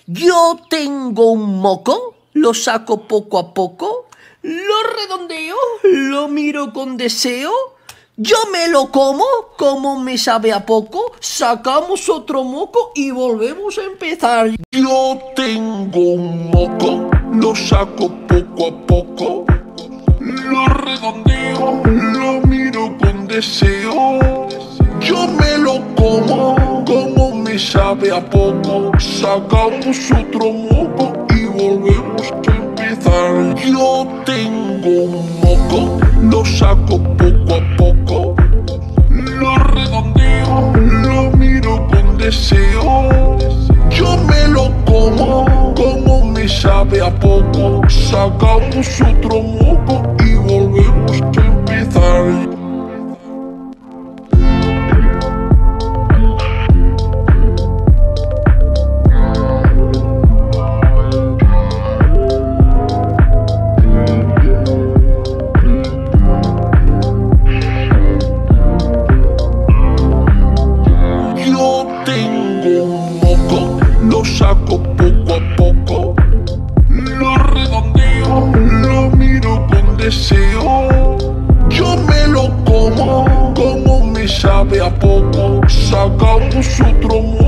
Yo tengo un moco, lo saco poco a poco, lo redondeo, lo miro con deseo, yo me lo como me sabe a poco, sacamos otro moco y volvemos a empezar. Yo tengo un moco, lo saco poco a poco, lo redondeo, lo miro con deseo, yo me lo como me sabe a poco, sacamos otro moco y volvemos a empezar. Yo tengo un moco, lo saco poco a poco, lo redondeo, lo miro con deseo, yo me lo como me sabe a poco, sacamos otro moco y volvemos a empezar. Tengo un moco, lo saco poco a poco, lo redondeo, lo miro con deseo, yo me lo como me sabe a poco, sacamos otro moco.